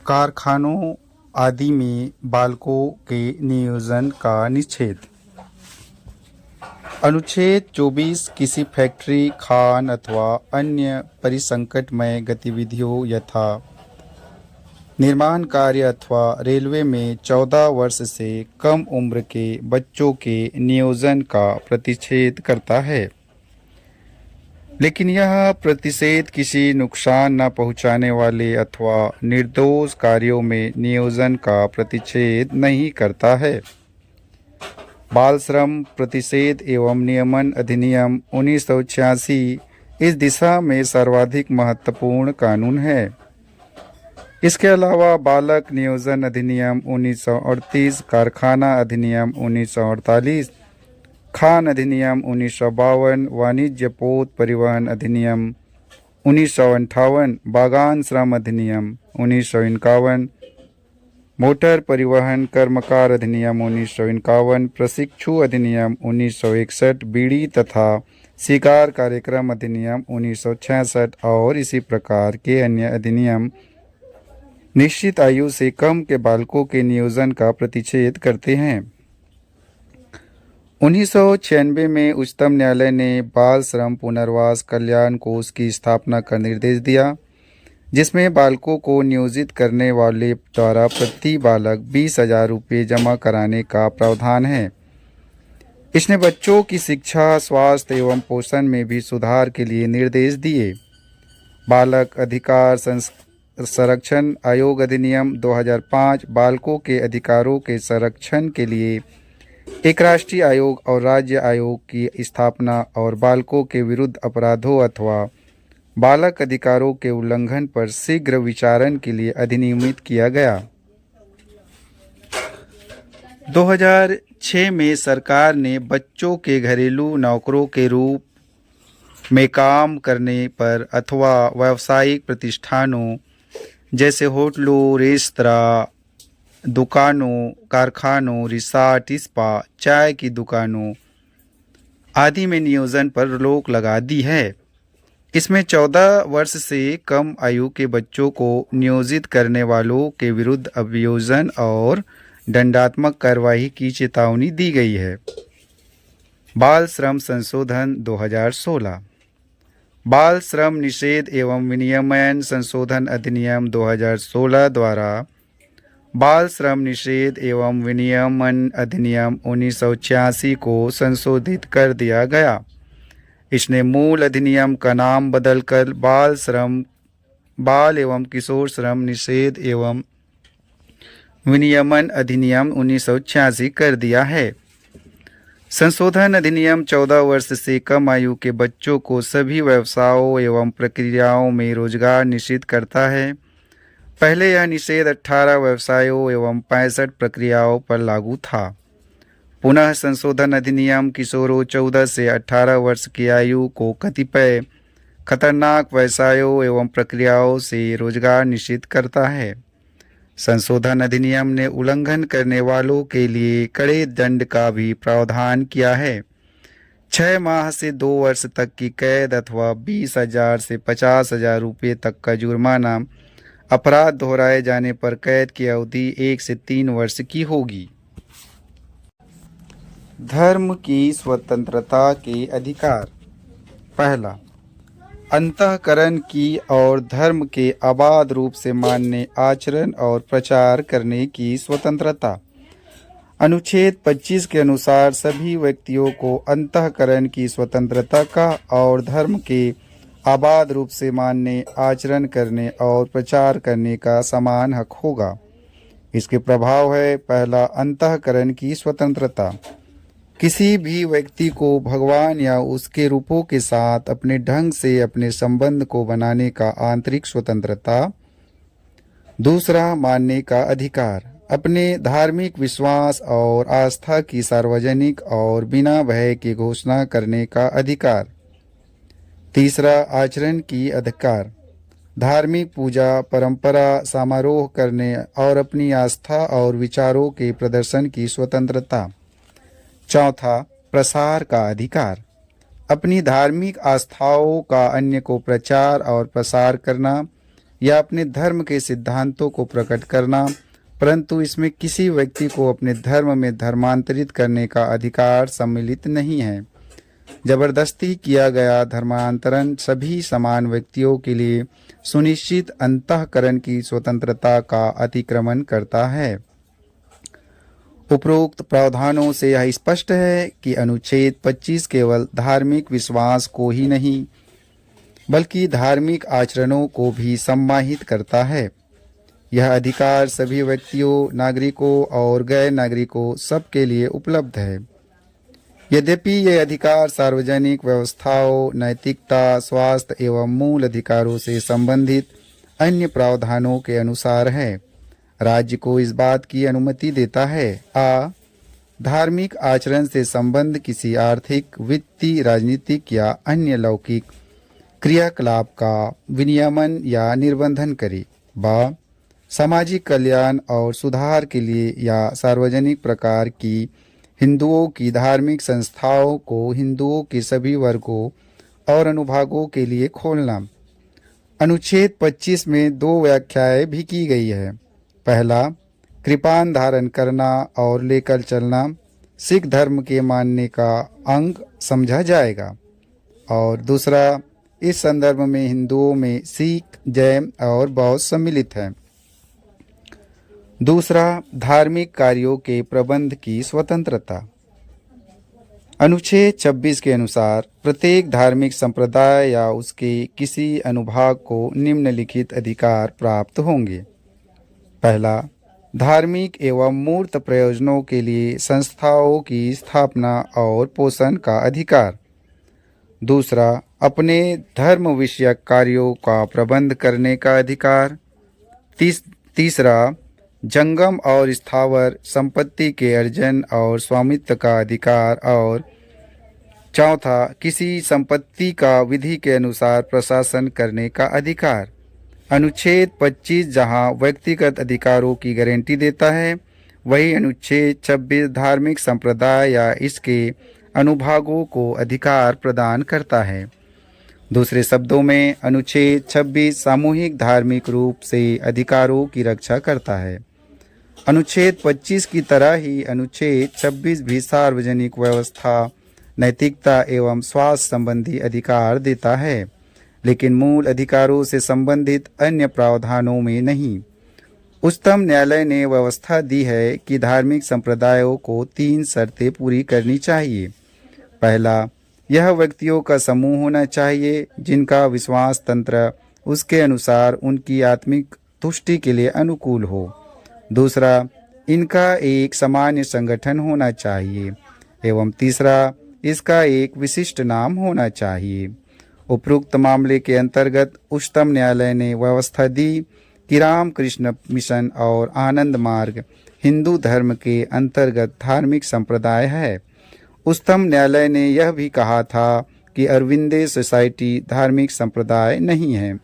कारखानों आदि में बालकों के नियोजन का निषेध। अनुच्छेद 24 किसी फैक्ट्री, खान अथवा अन्य परिसंकटमय गतिविधियों यथा निर्माण कार्य अथवा रेलवे में 14 वर्ष से कम उम्र के बच्चों के नियोजन का प्रतिषेध करता है, लेकिन यह प्रतिषेध किसी नुकसान न पहुंचाने वाले अथवा निर्दोष कार्यों में नियोजन का प्रतिषेध नहीं करता है। बाल श्रम प्रतिषेध एवं नियमन अधिनियम 1986 इस दिशा में सर्वाधिक महत्वपूर्ण कानून है। इसके अलावा बालक नियोजन अधिनियम 1938, कारखाना अधिनियम 1948, खान अधिनियम 1952, वाणिज्य पोत परिवहन अधिनियम 1958, बागान श्रम अधिनियम 1951, मोटर परिवहन कर्मकार अधिनियम 1951, प्रशिक्षु अधिनियम 1961, बीड़ी तथा शिकार कार्यक्रम अधिनियम 1966 और इसी प्रकार के अन्य अधिनियम निश्चित आयु से कम के बालकों के नियोजन का प्रतिषेध करते हैं। 1996 में उच्चतम न्यायालय ने बाल श्रम पुनर्वास कल्याण कोष की स्थापना का निर्देश दिया, जिसमें बालकों को नियोजित करने वाले द्वारा प्रति बालक 20,000 रुपये जमा कराने का प्रावधान है। इसने बच्चों की शिक्षा, स्वास्थ्य एवं पोषण में भी सुधार के लिए निर्देश दिए। बालक अधिकार संरक्षण आयोग अधिनियम 2005 बालकों के अधिकारों के संरक्षण के लिए एक राष्ट्रीय आयोग और राज्य आयोग की स्थापना और बालकों के विरुद्ध अपराधों अथवा बालक अधिकारों के उल्लंघन पर शीघ्र विचारण के लिए अधिनियमित किया गया। 2006 में सरकार ने बच्चों के घरेलू नौकरों के रूप में काम करने पर अथवा व्यावसायिक प्रतिष्ठानों जैसे होटलों, रेस्तरां, दुकानों, कारखानों, रिसॉर्ट, स्पा, चाय की दुकानों आदि में नियोजन पर रोक लगा दी है। इसमें 14 वर्ष से कम आयु के बच्चों को नियोजित करने वालों के विरुद्ध अभियोजन और दंडात्मक कार्रवाई की चेतावनी दी गई है। बाल श्रम संशोधन 2016, बाल श्रम निषेध एवं विनियमन संशोधन अधिनियम 2016 द्वारा बाल श्रम निषेध एवं विनियमन अधिनियम 1986 को संशोधित कर दिया गया। इसने मूल अधिनियम का नाम बदलकर बाल एवं किशोर श्रम निषेध एवं विनियमन अधिनियम 1986 कर दिया है। संशोधन अधिनियम 14 वर्ष से कम आयु के बच्चों को सभी व्यवसायों एवं प्रक्रियाओं में रोजगार निषिद्ध करता है। पहले यह निषेध 18 व्यवसायों एवं 65 प्रक्रियाओं पर लागू था। पुनः संशोधन अधिनियम किशोरों 14 से 18 वर्ष की आयु को कतिपय खतरनाक व्यवसायों एवं प्रक्रियाओं से रोजगार निषिद्ध करता है। संशोधन अधिनियम ने उल्लंघन करने वालों के लिए कड़े दंड का भी प्रावधान किया है। 6 माह से 2 वर्ष तक की कैद अथवा 20,000 से 50,000 रुपये तक का जुर्माना, अपराध दोहराए जाने पर कैद की अवधि 1 से 3 वर्ष की होगी। धर्म की स्वतंत्रता के अधिकार। पहला, अंतःकरण की और धर्म के अबाध रूप से मानने, आचरण और प्रचार करने की स्वतंत्रता। अनुच्छेद 25 के अनुसार सभी व्यक्तियों को अंतःकरण की स्वतंत्रता का और धर्म के आबाद रूप से मानने, आचरण करने और प्रचार करने का समान हक होगा। इसके प्रभाव है, पहला, अंतःकरण की स्वतंत्रता। किसी भी व्यक्ति को भगवान या उसके रूपों के साथ अपने ढंग से अपने संबंध को बनाने का आंतरिक स्वतंत्रता। दूसरा, मानने का अधिकार। अपने धार्मिक विश्वास और आस्था की सार्वजनिक और बिना भय की घोषणा करने का अधिकार। तीसरा, आचरण की अधिकार। धार्मिक पूजा, परंपरा, समारोह करने और अपनी आस्था और विचारों के प्रदर्शन की स्वतंत्रता। चौथा, प्रसार का अधिकार। अपनी धार्मिक आस्थाओं का अन्य को प्रचार और प्रसार करना या अपने धर्म के सिद्धांतों को प्रकट करना, परंतु इसमें किसी व्यक्ति को अपने धर्म में धर्मांतरित करने का अधिकार सम्मिलित नहीं है। जबरदस्ती किया गया धर्मांतरण सभी समान व्यक्तियों के लिए सुनिश्चित अंतःकरण की स्वतंत्रता का अतिक्रमण करता है। उपरोक्त प्रावधानों से यह स्पष्ट है कि अनुच्छेद 25 केवल धार्मिक विश्वास को ही नहीं बल्कि धार्मिक आचरणों को भी सम्मानित करता है। यह अधिकार सभी व्यक्तियों, नागरिकों और गैर नागरिकों सबके लिए उपलब्ध है। यद्यपि ये अधिकार सार्वजनिक व्यवस्थाओं, नैतिकता, स्वास्थ्य एवं मूल अधिकारों से संबंधित अन्य प्रावधानों के अनुसार है, राज्य को इस बात की अनुमति देता है। धार्मिक आचरण से संबंध किसी आर्थिक, वित्तीय, राजनीतिक या अन्य लौकिक क्रियाकलाप का विनियमन या निर्बंधन करे। सामाजिक कल्याण और सुधार के लिए या सार्वजनिक प्रकार की हिंदुओं की धार्मिक संस्थाओं को हिंदुओं के सभी वर्गों और अनुभागों के लिए खोलना। अनुच्छेद 25 में 2 व्याख्याएं भी की गई है। पहला, कृपान धारण करना और लेकर चलना सिख धर्म के मानने का अंग समझा जाएगा, और दूसरा, इस संदर्भ में हिंदुओं में सिख, जैन और बौद्ध सम्मिलित हैं। दूसरा, धार्मिक कार्यों के प्रबंध की स्वतंत्रता। अनुच्छेद 26 के अनुसार प्रत्येक धार्मिक संप्रदाय या उसके किसी अनुभाग को निम्नलिखित अधिकार प्राप्त होंगे। पहला, धार्मिक एवं मूर्त प्रयोजनों के लिए संस्थाओं की स्थापना और पोषण का अधिकार। दूसरा, अपने धर्म विषयक कार्यों का प्रबंध करने का अधिकार। तीसरा, जंगम और स्थावर संपत्ति के अर्जन और स्वामित्व का अधिकार। और चौथा, किसी संपत्ति का विधि के अनुसार प्रशासन करने का अधिकार। अनुच्छेद 25 जहां व्यक्तिगत अधिकारों की गारंटी देता है, वही अनुच्छेद 26 धार्मिक संप्रदाय या इसके अनुभागों को अधिकार प्रदान करता है। दूसरे शब्दों में, अनुच्छेद 26 सामूहिक धार्मिक रूप से अधिकारों की रक्षा करता है। अनुच्छेद 25 की तरह ही अनुच्छेद 26 भी सार्वजनिक व्यवस्था, नैतिकता एवं स्वास्थ्य संबंधी अधिकार देता है, लेकिन मूल अधिकारों से संबंधित अन्य प्रावधानों में नहीं। उच्चतम न्यायालय ने व्यवस्था दी है कि धार्मिक संप्रदायों को 3 शर्तें पूरी करनी चाहिए। पहला, यह व्यक्तियों का समूह होना चाहिए जिनका विश्वास तंत्र उसके अनुसार उनकी आत्मिक तुष्टि के लिए अनुकूल हो। दूसरा, इनका एक सामान्य संगठन होना चाहिए। एवं तीसरा, इसका एक विशिष्ट नाम होना चाहिए। उपरोक्त मामले के अंतर्गत उच्चतम न्यायालय ने व्यवस्था दी कि रामकृष्ण मिशन और आनंद मार्ग हिंदू धर्म के अंतर्गत धार्मिक संप्रदाय है। उच्चतम न्यायालय ने यह भी कहा था कि अरविंदे सोसाइटी धार्मिक संप्रदाय नहीं है।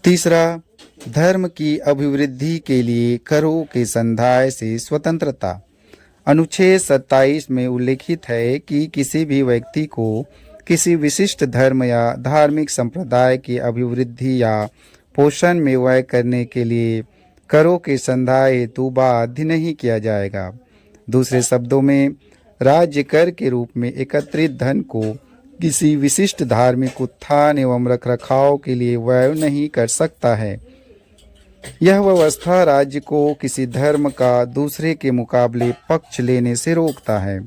तीसरा, धर्म की अभिवृद्धि के लिए करों के संदाय से स्वतंत्रता। अनुच्छेद 27 में उल्लेखित है कि किसी भी व्यक्ति को किसी विशिष्ट धर्म या धार्मिक संप्रदाय की अभिवृद्धि या पोषण में व्यय करने के लिए करों के संदाय हेतु बाध्य नहीं किया जाएगा। दूसरे शब्दों में, राज्य कर के रूप में एकत्रित धन को किसी विशिष्ट धार्मिक उत्थान एवं रखरखाव के लिए व्यय नहीं कर सकता है। यह व्यवस्था राज्य को किसी धर्म का दूसरे के मुकाबले पक्ष लेने से रोकता है।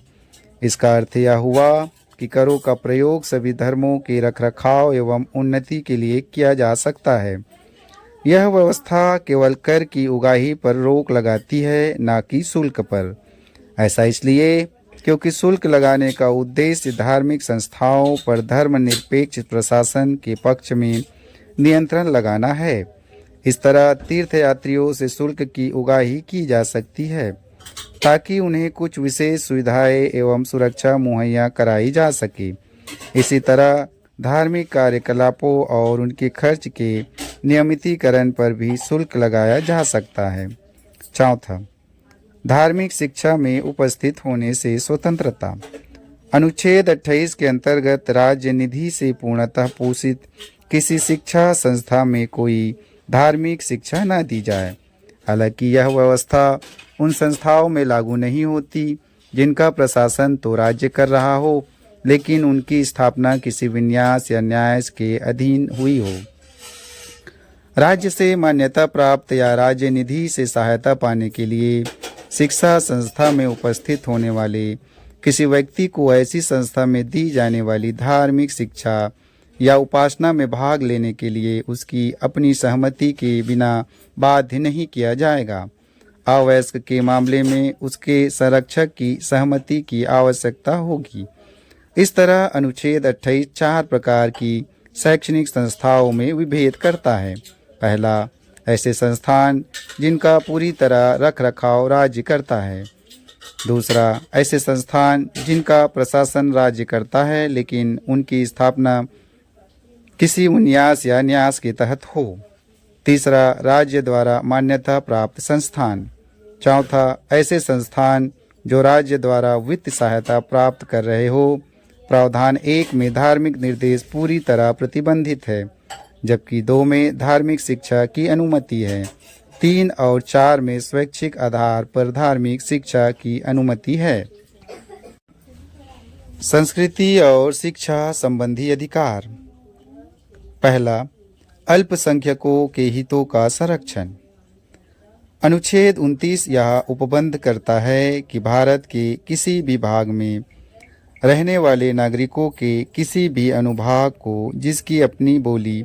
इसका अर्थ यह हुआ कि करों का प्रयोग सभी धर्मों के रखरखाव एवं उन्नति के लिए किया जा सकता है। यह व्यवस्था केवल कर की उगाही पर रोक लगाती है, न कि शुल्क पर। ऐसा इसलिए क्योंकि शुल्क लगाने का उद्देश्य धार्मिक संस्थाओं पर धर्मनिरपेक्ष प्रशासन के पक्ष में नियंत्रण लगाना है। इस तरह तीर्थयात्रियों से शुल्क की उगाही की जा सकती है ताकि उन्हें कुछ विशेष सुविधाएं एवं सुरक्षा मुहैया कराई जा सके। इसी तरह धार्मिक कार्यकलापों और उनके खर्च के नियमितीकरण पर भी शुल्क लगाया जा सकता है। चौथा, धार्मिक शिक्षा में उपस्थित होने से स्वतंत्रता। अनुच्छेद 28 के अंतर्गत राज्य निधि से पूर्णतः पोषित किसी शिक्षा संस्था में कोई धार्मिक शिक्षा न दी जाए। हालांकि यह व्यवस्था उन संस्थाओं में लागू नहीं होती जिनका प्रशासन तो राज्य कर रहा हो, लेकिन उनकी स्थापना किसी विन्यास या न्यास के अधीन हुई हो। राज्य से मान्यता प्राप्त या राज्य निधि से सहायता पाने के लिए शिक्षा संस्था में उपस्थित होने वाले किसी व्यक्ति को ऐसी संस्था में दी जाने वाली धार्मिक शिक्षा या उपासना में भाग लेने के लिए उसकी अपनी सहमति के बिना बाध्य नहीं किया जाएगा। अवयस्क के मामले में उसके संरक्षक की सहमति की आवश्यकता होगी। इस तरह अनुच्छेद 28 4 प्रकार की शैक्षणिक संस्थाओं में विभेद करता है। पहला, ऐसे संस्थान जिनका पूरी तरह रख रखाव राज्य करता है। दूसरा, ऐसे संस्थान जिनका प्रशासन राज्य करता है लेकिन उनकी स्थापना किसी उन्यास या न्यास के तहत हो। तीसरा, राज्य द्वारा मान्यता प्राप्त संस्थान। चौथा, ऐसे संस्थान जो राज्य द्वारा वित्त सहायता प्राप्त कर रहे हो। प्रावधान 1 में धार्मिक निर्देश पूरी तरह प्रतिबंधित है, जबकि 2 में धार्मिक शिक्षा की अनुमति है। 3 और 4 में स्वैच्छिक आधार पर धार्मिक शिक्षा की अनुमति है। संस्कृति और शिक्षा संबंधी अधिकार। पहला, अल्पसंख्यकों के हितों का संरक्षण। अनुच्छेद 29 यह उपबंध करता है कि भारत के किसी भी भाग में रहने वाले नागरिकों के किसी भी अनुभाग को जिसकी अपनी बोली,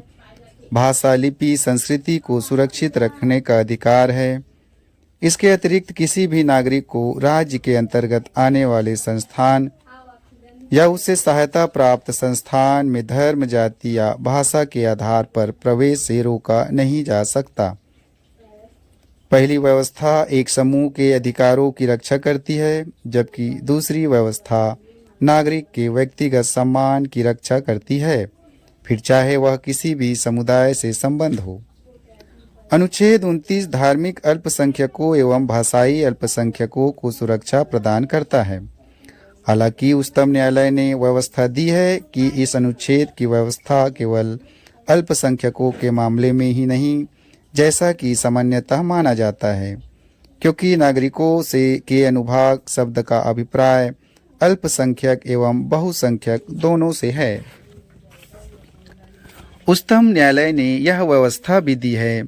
भाषा, लिपि, संस्कृति को सुरक्षित रखने का अधिकार है। इसके अतिरिक्त किसी भी नागरिक को राज्य के अंतर्गत आने वाले संस्थान या उससे सहायता प्राप्त संस्थान में धर्म, जाति या भाषा के आधार पर प्रवेश से रोका नहीं जा सकता। पहली व्यवस्था एक समूह के अधिकारों की रक्षा करती है, जबकि दूसरी व्यवस्था नागरिक के व्यक्तिगत सम्मान की रक्षा करती है, फिर चाहे वह किसी भी समुदाय से संबंध हो। अनुच्छेद 29 धार्मिक अल्पसंख्यकों एवं भाषाई अल्पसंख्यकों को सुरक्षा प्रदान करता है। हालांकि उच्चतम न्यायालय ने व्यवस्था दी है कि इस अनुच्छेद की व्यवस्था केवल अल्पसंख्यकों के मामले में ही नहीं, जैसा कि सामान्यतः माना जाता है, क्योंकि नागरिकों से के अनुभाग शब्द का अभिप्राय अल्पसंख्यक एवं बहुसंख्यक दोनों से है। उच्चतम न्यायालय ने यह व्यवस्था भी दी है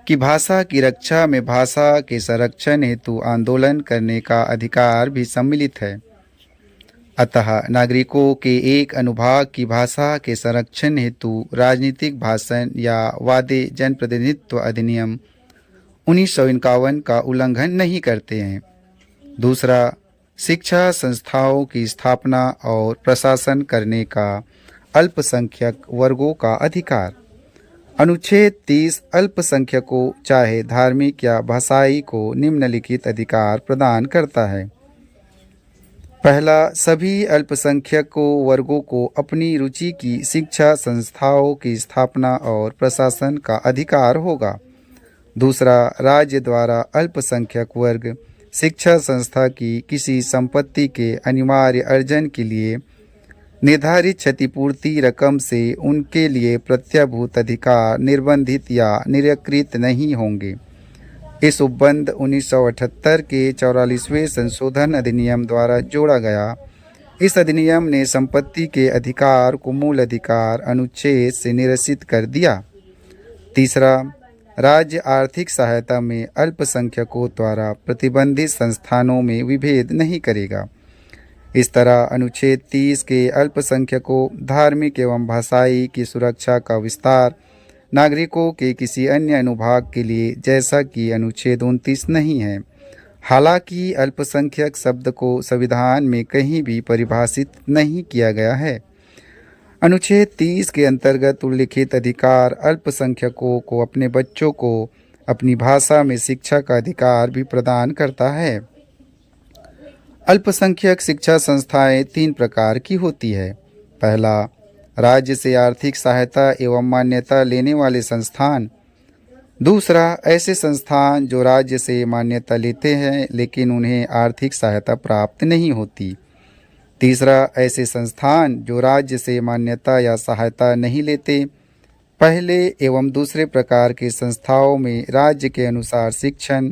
कि भाषा की रक्षा में भाषा के संरक्षण हेतु आंदोलन करने का अधिकार भी सम्मिलित है। अतः नागरिकों के एक अनुभाग की भाषा के संरक्षण हेतु राजनीतिक भाषण या वादे जनप्रतिनिधित्व अधिनियम 1951 का उल्लंघन नहीं करते हैं। दूसरा, शिक्षा संस्थाओं की स्थापना और प्रशासन करने का अल्पसंख्यक वर्गों का अधिकार। अनुच्छेद 30 अल्पसंख्यकों चाहे धार्मिक या भाषाई को निम्नलिखित अधिकार प्रदान करता है। पहला, सभी अल्पसंख्यकों वर्गों को अपनी रुचि की शिक्षा संस्थाओं की स्थापना और प्रशासन का अधिकार होगा। दूसरा, राज्य द्वारा अल्पसंख्यक वर्ग शिक्षा संस्था की किसी संपत्ति के अनिवार्य अर्जन के लिए निर्धारित क्षतिपूर्ति रकम से उनके लिए प्रत्याभूत अधिकार निर्बंधित या निराकृत नहीं होंगे। इस उपबंध 1978 के 44वें संशोधन अधिनियम द्वारा जोड़ा गया। इस अधिनियम ने संपत्ति के अधिकार को मूल अधिकार अनुच्छेद से निरसित कर दिया। तीसरा, राज्य आर्थिक सहायता में अल्पसंख्यकों द्वारा प्रतिबंधित संस्थानों में विभेद नहीं करेगा। इस तरह अनुच्छेद 30 के अल्पसंख्यकों, धार्मिक एवं भाषाई की सुरक्षा का विस्तार नागरिकों के किसी अन्य अनुभाग के लिए जैसा कि अनुच्छेद 29 नहीं है। हालांकि अल्पसंख्यक शब्द को संविधान में कहीं भी परिभाषित नहीं किया गया है। अनुच्छेद 30 के अंतर्गत उल्लिखित अधिकार अल्पसंख्यकों को अपने बच्चों को अपनी भाषा में शिक्षा का अधिकार भी प्रदान करता है। अल्पसंख्यक शिक्षा संस्थाएं 3 प्रकार की होती है। पहला, राज्य से आर्थिक सहायता एवं मान्यता लेने वाले संस्थान। दूसरा, ऐसे संस्थान जो राज्य से मान्यता लेते हैं लेकिन उन्हें आर्थिक सहायता प्राप्त नहीं होती। तीसरा, ऐसे संस्थान जो राज्य से मान्यता या सहायता नहीं लेते पहले एवं दूसरे प्रकार के संस्थाओं में राज्य के अनुसार शिक्षण,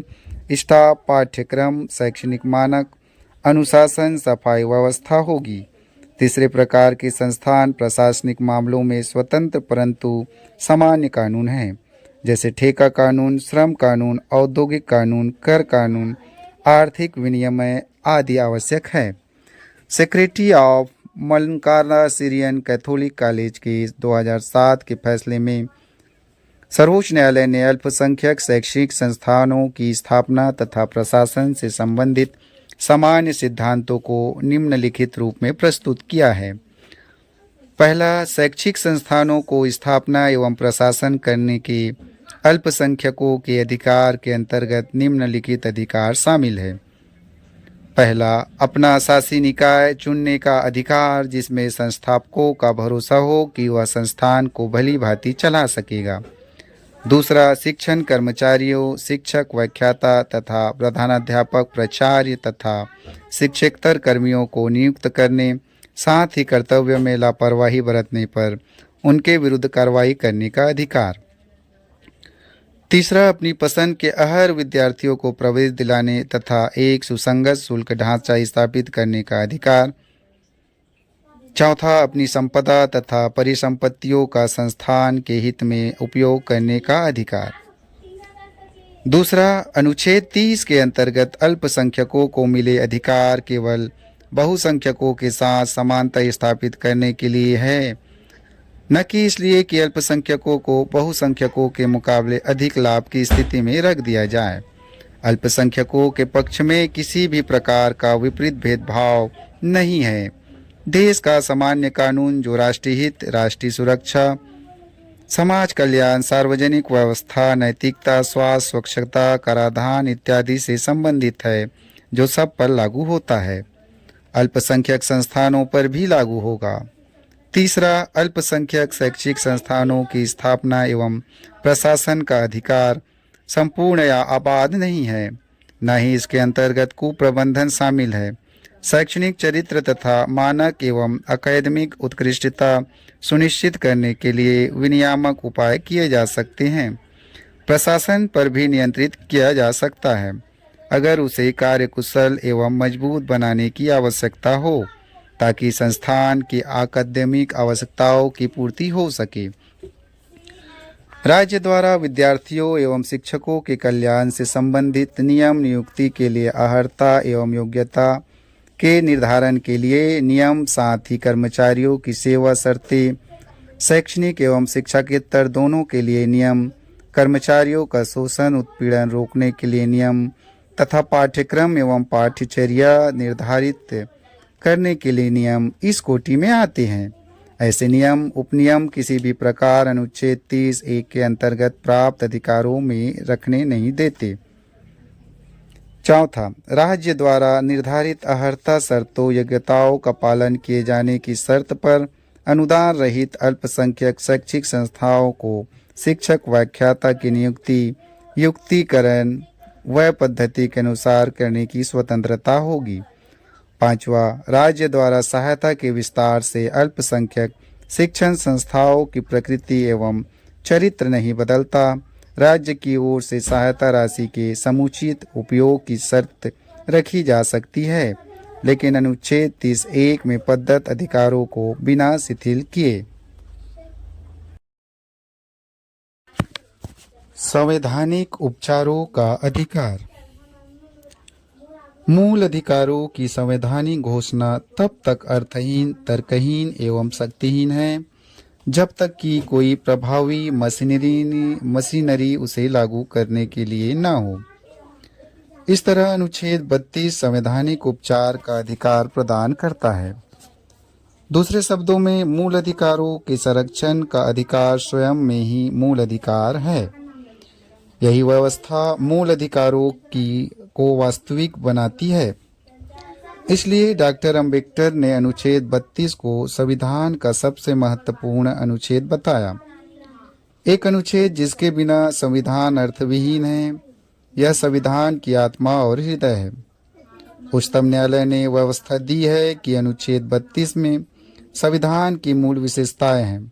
स्टाफ, पाठ्यक्रम, शैक्षणिक मानक, अनुशासन, सफाई व्यवस्था होगी। तीसरे प्रकार के संस्थान प्रशासनिक मामलों में स्वतंत्र परंतु सामान्य कानून हैं, जैसे ठेका कानून, श्रम कानून, औद्योगिक कानून, कर कानून, आर्थिक विनियमन आदि आवश्यक है। Secretary of Malankara Syrian Catholic college के 2007 के फैसले में सर्वोच्च न्यायालय ने अल्पसंख्यक शैक्षिक संस्थानों की स्थापना तथा प्रशासन से संबंधित सामान्य सिद्धांतों को निम्नलिखित रूप में प्रस्तुत किया है। पहला, शैक्षिक संस्थानों को स्थापना एवं प्रशासन करने के अल्पसंख्यकों के अधिकार के अंतर्गत निम्नलिखित अधिकार शामिल है। पहला, अपना शासी निकाय चुनने का अधिकार, जिसमें संस्थापकों का भरोसा हो कि वह संस्थान को भली भांति चला सकेगा। दूसरा, शिक्षण कर्मचारियों, शिक्षक, व्याख्याता तथा प्रधानाध्यापक, प्राचार्य तथा शिक्षकेतर कर्मियों को नियुक्त करने, साथ ही कर्तव्य में लापरवाही बरतने पर उनके विरुद्ध कार्रवाई करने का अधिकार। तीसरा, अपनी पसंद के अहर विद्यार्थियों को प्रवेश दिलाने तथा एक सुसंगत शुल्क ढांचा स्थापित करने का अधिकार। चौथा, अपनी संपदा तथा परिसंपत्तियों का संस्थान के हित में उपयोग करने का अधिकार। दूसरा, अनुच्छेद 30 के अंतर्गत अल्पसंख्यकों को मिले अधिकार केवल बहुसंख्यकों के साथ समानता स्थापित करने के लिए है, न कि इसलिए कि अल्पसंख्यकों को बहुसंख्यकों के मुकाबले अधिक लाभ की स्थिति में रख दिया जाए। अल्पसंख्यकों के पक्ष में किसी भी प्रकार का विपरीत भेदभाव नहीं है। देश का सामान्य कानून जो राष्ट्रीय हित, राष्ट्रीय सुरक्षा, समाज कल्याण, सार्वजनिक व्यवस्था, नैतिकता, स्वास्थ्य, स्वच्छता, कराधान इत्यादि से संबंधित है, जो सब पर लागू होता है, अल्पसंख्यक संस्थानों पर भी लागू होगा। तीसरा, अल्पसंख्यक शैक्षिक संस्थानों की स्थापना एवं प्रशासन का अधिकार संपूर्ण या आबाद नहीं है, न ही इसके अंतर्गत कुप्रबंधन शामिल है। शैक्षणिक चरित्र तथा मानक एवं अकादमिक उत्कृष्टता सुनिश्चित करने के लिए विनियामक उपाय किए जा सकते हैं। प्रशासन पर भी नियंत्रित किया जा सकता है अगर उसे कार्यकुशल एवं मजबूत बनाने की आवश्यकता हो, ताकि संस्थान की अकादमिक आवश्यकताओं की पूर्ति हो सके। राज्य द्वारा विद्यार्थियों एवं शिक्षकों के कल्याण से संबंधित नियम नियुक्ति के लिए अर्हता एवं योग्यता के निर्धारण के लिए नियम, साथ ही कर्मचारियों की सेवा शर्तें, शैक्षणिक एवं शिक्षकेतर दोनों के लिए नियम, कर्मचारियों का शोषण उत्पीड़न रोकने के लिए नियम तथा पाठ्यक्रम एवं पाठ्यचर्या निर्धारित करने के लिए नियम इस कोटि में आते हैं। ऐसे नियम उपनियम किसी भी प्रकार अनुच्छेद 30(1) के अंतर्गत प्राप्त अधिकारों में रखने नहीं देते। चौथा, राज्य द्वारा निर्धारित अर्हता शर्तों योग्यताओं का पालन किए जाने की शर्त पर अनुदान रहित अल्पसंख्यक शैक्षिक संस्थाओं को शिक्षक व्याख्याता की नियुक्ति युक्तिकरण व पद्धति के अनुसार करने की स्वतंत्रता होगी। पांचवा, राज्य द्वारा सहायता के विस्तार से अल्पसंख्यक शिक्षण संस्थाओं की प्रकृति एवं चरित्र नहीं बदलता। राज्य की ओर से सहायता राशि के समुचित उपयोग की शर्त रखी जा सकती है, लेकिन अनुच्छेद 30(1) में प्रदत्त अधिकारों को बिना शिथिल किए। संवैधानिक उपचारों का अधिकार। मूल अधिकारों की संवैधानिक घोषणा तब तक अर्थहीन, तर्कहीन एवं शक्तिहीन है जब तक कि कोई प्रभावी मशीनरी उसे लागू करने के लिए न हो। इस तरह अनुच्छेद 32 संवैधानिक उपचार का अधिकार प्रदान करता है। दूसरे शब्दों में, मूल अधिकारों के संरक्षण का अधिकार स्वयं में ही मूल अधिकार है। यही व्यवस्था मूल अधिकारों को वास्तविक बनाती है। इसलिए डॉक्टर अंबेडकर ने अनुच्छेद 32 को संविधान का सबसे महत्वपूर्ण अनुच्छेद बताया। एक अनुच्छेद जिसके बिना संविधान अर्थविहीन है। यह संविधान की आत्मा और हृदय है। उच्चतम न्यायालय ने व्यवस्था दी है कि अनुच्छेद 32 में संविधान की मूल विशेषताएं हैं।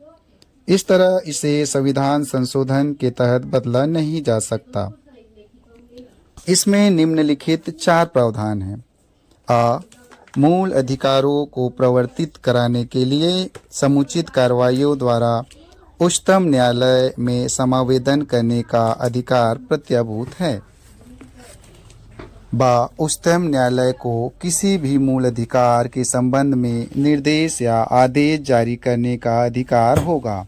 इस तरह इसे संविधान संशोधन के तहत बदला नहीं जा सकता। इसमें निम्नलिखित 4 प्रावधान हैं। आ, मूल अधिकारों को प्रवर्तित कराने के लिए समुचित कार्रवाइयों द्वारा उच्चतम न्यायालय में समावेदन करने का अधिकार प्रत्याभूत है। बा, उच्चतम न्यायालय को किसी भी मूल अधिकार के संबंध में निर्देश या आदेश जारी करने का अधिकार होगा।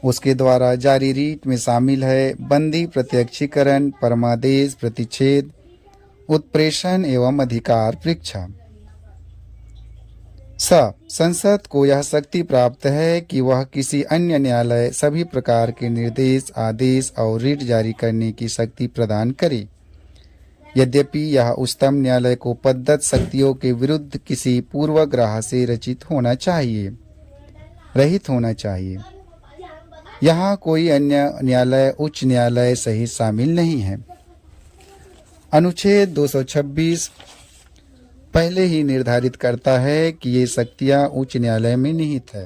उसके द्वारा जारी रीट में शामिल है बंदी प्रत्यक्षीकरण, परमादेश, प्रतिच्छेद, उत्प्रेषण एवं अधिकार परीक्षा। संसद को यह शक्ति प्राप्त है कि वह किसी अन्य न्यायालय सभी प्रकार के निर्देश, आदेश और रीट जारी करने की शक्ति प्रदान करे। यद्यपि यह उच्चतम न्यायालय को प्रदत्त शक्तियों के विरुद्ध किसी पूर्वग्रह से रहित होना चाहिए। यहाँ कोई अन्य न्यायालय उच्च न्यायालय सहित शामिल नहीं है। अनुच्छेद 226 पहले ही निर्धारित करता है कि ये शक्तियां उच्च न्यायालय में निहित है।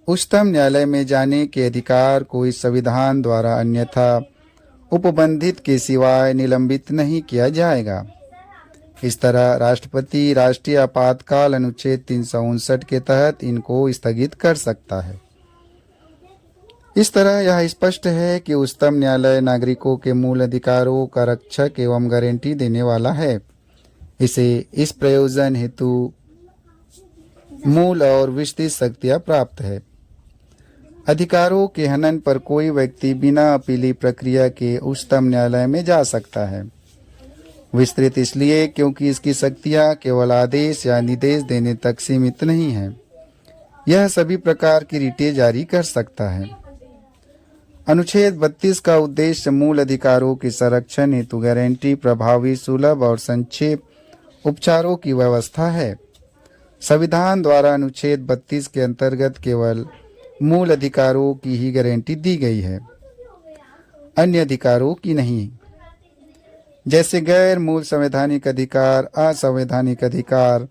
उच्चतम न्यायालय में जाने के अधिकार को इस संविधान द्वारा अन्यथा उपबंधित के सिवाय निलंबित नहीं किया जाएगा। इस तरह राष्ट्रपति राष्ट्रीय आपातकाल अनुच्छेद 359 के तहत इनको स्थगित कर सकता है। इस तरह यह स्पष्ट है कि उच्चतम न्यायालय नागरिकों के मूल अधिकारों का रक्षक एवं गारंटी देने वाला है। इसे इस प्रयोजन हेतु मूल और विस्तृत शक्तियां प्राप्त है। अधिकारों के हनन पर कोई व्यक्ति बिना अपीली प्रक्रिया के उच्चतम न्यायालय में जा सकता है। विस्तृत इसलिए क्योंकि इसकी शक्तियां केवल आदेश या निर्देश देने तक सीमित नहीं है। यह सभी प्रकार की रिटें जारी कर सकता है। अनुच्छेद 32 का उद्देश्य मूल अधिकारों के संरक्षण हेतु गारंटी, प्रभावी, सुलभ और संक्षेप उपचारों की व्यवस्था है। संविधान द्वारा अनुच्छेद 32 के अंतर्गत केवल मूल अधिकारों की ही गारंटी दी गई है, अन्य अधिकारों की नहीं, जैसे गैर मूल संवैधानिक अधिकार, असंवैधानिक अधिकार,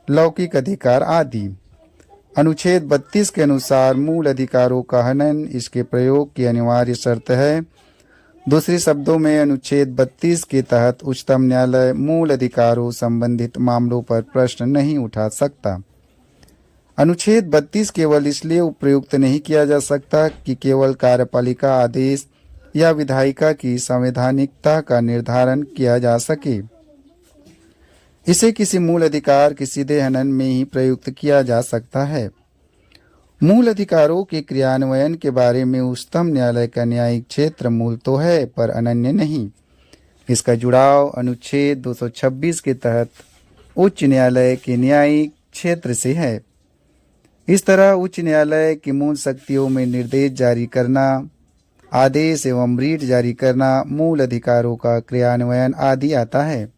लौकिक अधिकार आदि। अनुच्छेद 32 के अनुसार मूल अधिकारों का हनन इसके प्रयोग की अनिवार्य शर्त है। दूसरे शब्दों में अनुच्छेद 32 के तहत उच्चतम न्यायालय मूल अधिकारों संबंधित मामलों पर प्रश्न नहीं उठा सकता। अनुच्छेद 32 केवल इसलिए उपयुक्त नहीं किया जा सकता कि केवल कार्यपालिका आदेश या विधायिका की संवैधानिकता का निर्धारण किया जा सके। इसे किसी मूल अधिकार के सीधे हनन में ही प्रयुक्त किया जा सकता है। मूल अधिकारों के क्रियान्वयन के बारे में उच्चतम न्यायालय का न्यायिक क्षेत्र मूल तो है पर अनन्य नहीं। इसका जुड़ाव अनुच्छेद 226 के तहत उच्च न्यायालय के न्यायिक क्षेत्र से है। इस तरह उच्च न्यायालय की मूल शक्तियों में निर्देश जारी करना, आदेश एवं रीट जारी करना, मूल अधिकारों का क्रियान्वयन आदि आता है।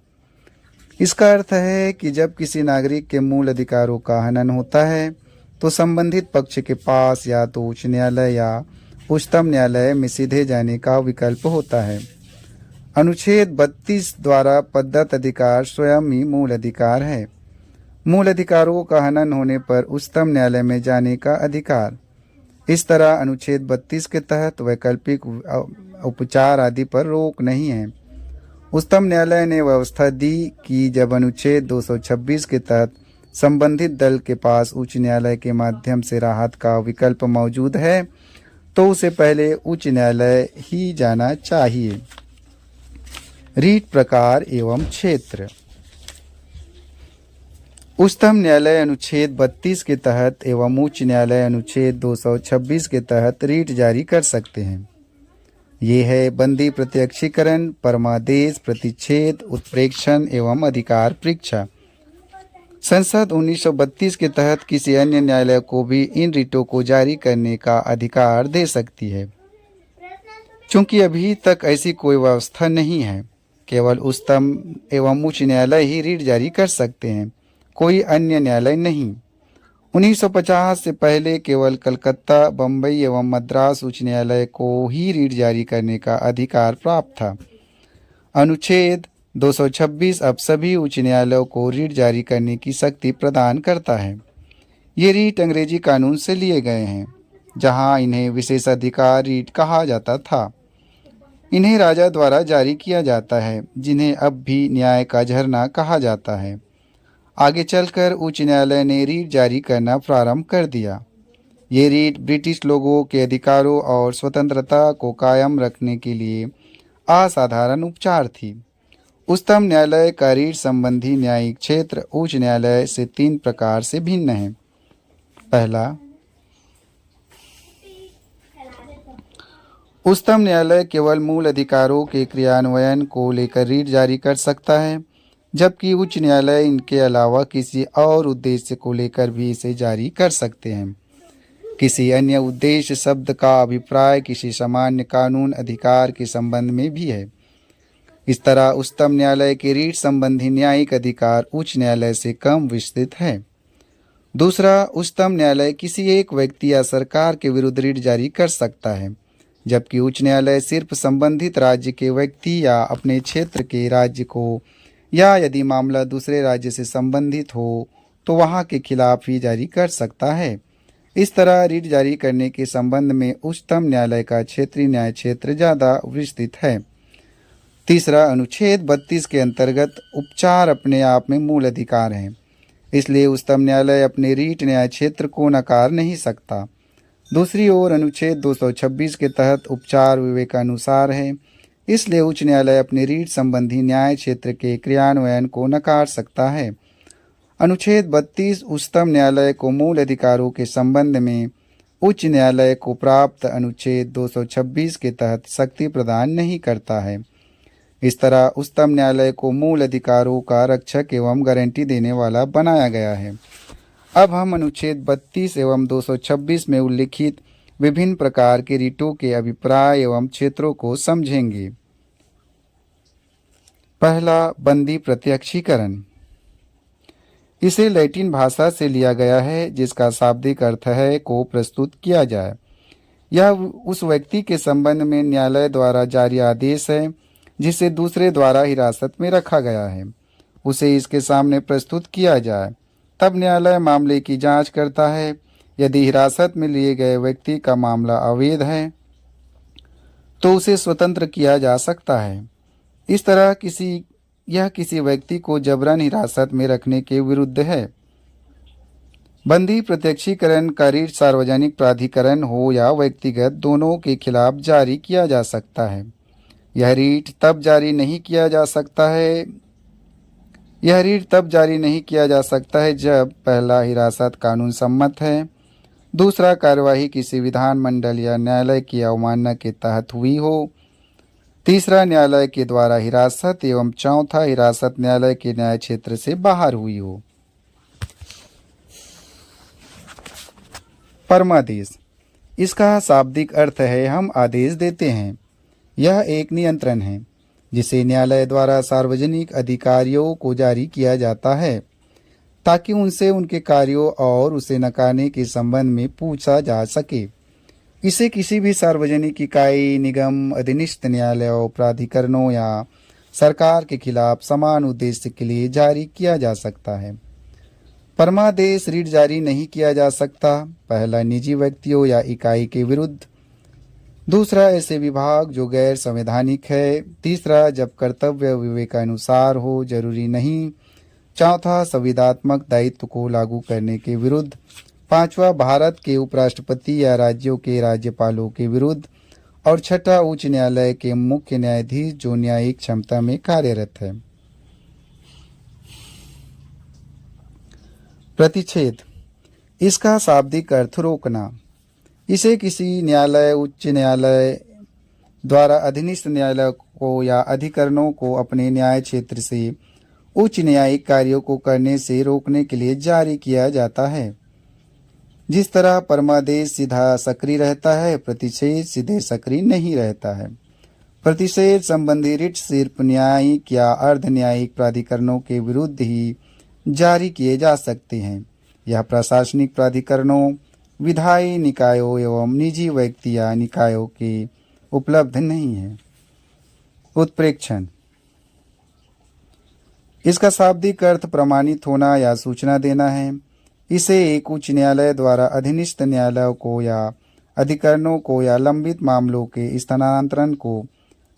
इसका अर्थ है कि जब किसी नागरिक के मूल अधिकारों का हनन होता है तो संबंधित पक्ष के पास या तो उच्च न्यायालय या उच्चतम न्यायालय में सीधे जाने का विकल्प होता है। अनुच्छेद 32 द्वारा प्रदत्त अधिकार स्वयं ही मूल अधिकार है। मूल अधिकारों का हनन होने पर उच्चतम न्यायालय में जाने का अधिकार। इस तरह अनुच्छेद 32 के तहत वैकल्पिक उपचार आदि पर रोक नहीं है। उच्चतम न्यायालय ने व्यवस्था दी कि जब अनुच्छेद 226 के तहत संबंधित दल के पास उच्च न्यायालय के माध्यम से राहत का विकल्प मौजूद है तो उसे पहले उच्च न्यायालय ही जाना चाहिए। रीट प्रकार एवं क्षेत्र। उच्चतम न्यायालय अनुच्छेद 32 के तहत एवं उच्च न्यायालय अनुच्छेद 226 के तहत रीट जारी कर सकते हैं। ये है बंदी प्रत्यक्षीकरण, परमादेश, प्रतिच्छेद, उत्प्रेक्षण एवं अधिकार परीक्षा। संसद 1932 के तहत किसी अन्य न्यायालय को भी इन रिटों को जारी करने का अधिकार दे सकती है। चूंकि अभी तक ऐसी कोई व्यवस्था नहीं है, केवल उच्चतम एवं उच्च न्यायालय ही रीट जारी कर सकते हैं, कोई अन्य न्यायालय नहीं। 1950 से पहले केवल कलकत्ता, बम्बई एवं मद्रास उच्च न्यायालय को ही रीट जारी करने का अधिकार प्राप्त था। अनुच्छेद 226 अब सभी उच्च न्यायालयों को रीट जारी करने की शक्ति प्रदान करता है। ये रीट अंग्रेजी कानून से लिए गए हैं, जहां इन्हें विशेषाधिकार रीट कहा जाता था। इन्हें राजा द्वारा जारी किया जाता है, जिन्हें अब भी न्याय का झरना कहा जाता है। आगे चलकर उच्च न्यायालय ने रीट जारी करना प्रारंभ कर दिया। ये रीट ब्रिटिश लोगों के अधिकारों और स्वतंत्रता को कायम रखने के लिए असाधारण उपचार थी। उच्चतम न्यायालय का रीट संबंधी न्यायिक क्षेत्र उच्च न्यायालय से 3 प्रकार से भिन्न है। पहला, उच्चतम न्यायालय केवल मूल अधिकारों के क्रियान्वयन को लेकर रीट जारी कर सकता है, जबकि उच्च न्यायालय इनके अलावा किसी और उद्देश्य को लेकर भी इसे जारी कर सकते हैं। किसी अन्य उद्देश्य शब्द का अभिप्राय किसी सामान्य कानून अधिकार के संबंध में भी है। इस तरह उच्चतम न्यायालय के रीट संबंधी न्यायिक अधिकार उच्च न्यायालय से कम विस्तृत है। दूसरा, उच्चतम न्यायालय किसी एक व्यक्ति या सरकार के विरुद्ध रीट जारी कर सकता है, जबकि उच्च न्यायालय सिर्फ संबंधित राज्य के व्यक्ति या अपने क्षेत्र के राज्य को, या यदि मामला दूसरे राज्य से संबंधित हो तो वहां के खिलाफ ही जारी कर सकता है। इस तरह रीट जारी करने के संबंध में उच्चतम न्यायालय का क्षेत्रीय न्याय क्षेत्र ज्यादा विस्तृत है। तीसरा, अनुच्छेद 32 के अंतर्गत उपचार अपने आप में मूल अधिकार हैं, इसलिए उच्चतम न्यायालय अपने रीट न्याय क्षेत्र को नकार नहीं सकता। दूसरी ओर अनुच्छेद 226 के तहत उपचार विवेकानुसार है, इसलिए उच्च न्यायालय अपने रीट संबंधी न्याय क्षेत्र के क्रियान्वयन को नकार सकता है। अनुच्छेद 32 उच्चतम न्यायालय को मूल अधिकारों के संबंध में उच्च न्यायालय को प्राप्त अनुच्छेद 226 के तहत शक्ति प्रदान नहीं करता है। इस तरह उच्चतम न्यायालय को मूल अधिकारों का रक्षक एवं गारंटी देने वाला बनाया गया है। अब हम अनुच्छेद 32 एवं 226 में उल्लिखित विभिन्न प्रकार के रीटों के अभिप्राय एवं क्षेत्रों को समझेंगे। पहला, बंदी प्रत्यक्षीकरण। इसे लैटिन भाषा से लिया गया है, जिसका शाब्दिक अर्थ है को प्रस्तुत किया जाए। यह उस व्यक्ति के संबंध में न्यायालय द्वारा जारी आदेश है जिसे दूसरे द्वारा हिरासत में रखा गया है, उसे इसके सामने प्रस्तुत किया जाए। तब न्यायालय मामले की जांच करता है। यदि हिरासत में लिए गए व्यक्ति का मामला अवैध है तो उसे स्वतंत्र किया जा सकता है। इस तरह यह किसी व्यक्ति को जबरन हिरासत में रखने के विरुद्ध है। बंदी प्रत्यक्षीकरण का रीट सार्वजनिक प्राधिकरण हो या व्यक्तिगत, दोनों के खिलाफ जारी किया जा सकता है। यह रीट तब जारी नहीं किया जा सकता है जब पहला, हिरासत कानून सम्मत है, दूसरा, कार्यवाही किसी विधानमंडल या न्यायालय की अवमानना के तहत हुई हो, तीसरा, न्यायालय के द्वारा हिरासत, एवं चौथा, हिरासत न्यायालय के न्याय क्षेत्र से बाहर हुई हो। परमादेश, इसका शाब्दिक अर्थ है हम आदेश देते हैं। यह एक नियंत्रण है जिसे न्यायालय द्वारा सार्वजनिक अधिकारियों को जारी किया जाता है, ताकि उनसे उनके कार्यों और उसे नकारने के संबंध में पूछा जा सके। इसे किसी भी सार्वजनिक इकाई, निगम, अधिनिष्ठ न्यायालयों, प्राधिकरणों या सरकार के खिलाफ समान उद्देश्य के लिए जारी किया जा सकता है। परमादेश रीट जारी नहीं किया जा सकता। पहला, निजी व्यक्तियों या इकाई के विरुद्ध। दूसरा, ऐसे विभाग जो गैर संवैधानिक है। तीसरा, जब कर्तव्य विवेकानुसार हो, जरूरी नहीं। चौथा, संविदात्मक दायित्व को लागू करने के विरुद्ध। पांचवा, भारत के उपराष्ट्रपति या राज्यों के राज्यपालों के विरुद्ध। और छठा, उच्च न्यायालय के मुख्य न्यायाधीश जो न्यायिक क्षमता में कार्यरत है। प्रतिच्छेद, इसका शाब्दिक अर्थ रोकना। इसे किसी न्यायालय, उच्च न्यायालय द्वारा अधिनिष्ठ न्यायालय को या अधिकरणों को अपने न्याय क्षेत्र से उच्च न्यायिक कार्यों को करने से रोकने के लिए जारी किया जाता है। जिस तरह परमादेश सीधा सक्रिय रहता है, प्रतिषेध सीधे सक्रिय नहीं रहता है। प्रतिषेध संबंधी रिट सिर्फ न्यायिक या अर्ध न्यायिक प्राधिकरणों के विरुद्ध ही जारी किए जा सकते हैं। यह प्रशासनिक प्राधिकरणों, विधायी निकायों एवं निजी व्यक्ति या निकायों के उपलब्ध नहीं है। उत्प्रेक्षण, इसका शाब्दिक अर्थ प्रमाणित होना या सूचना देना है। इसे एक उच्च न्यायालय द्वारा अधिनिष्ठ न्यायालयों को या अधिकरणों को या लंबित मामलों के स्थानांतरण को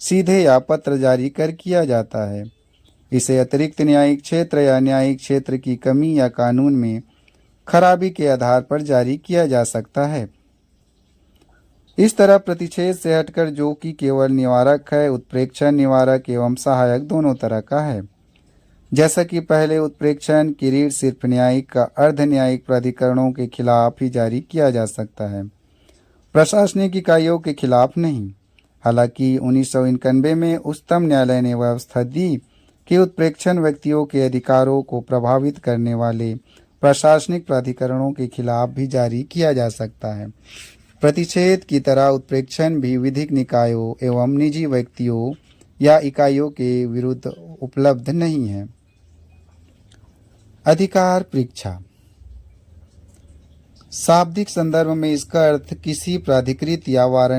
सीधे या पत्र जारी कर किया जाता है। इसे अतिरिक्त न्यायिक क्षेत्र या न्यायिक क्षेत्र की कमी या कानून में खराबी के आधार पर जारी किया जा सकता है। इस तरह प्रतिषेध से हटकर, जो कि केवल निवारक है, उत्प्रेक्षण निवारक एवं सहायक दोनों तरह का है। जैसा कि पहले उत्प्रेक्षण की रीट सिर्फ न्यायिक का अर्ध न्यायिक प्राधिकरणों के खिलाफ ही जारी किया जा सकता है, प्रशासनिक इकाइयों के खिलाफ नहीं। हालांकि 1991 में उच्चतम न्यायालय ने व्यवस्था दी कि उत्प्रेक्षण व्यक्तियों के अधिकारों को प्रभावित करने वाले प्रशासनिक प्राधिकरणों के खिलाफ भी जारी किया जा सकता है। प्रतिषेध की तरह उत्प्रेक्षण भी विधिक निकायों एवं निजी व्यक्तियों या इकाइयों के विरुद्ध उपलब्ध नहीं है। अधिकार परीक्षा। शाब्दिक संदर्भ में इसका अर्थ किसी प्राधिकृत या वारंट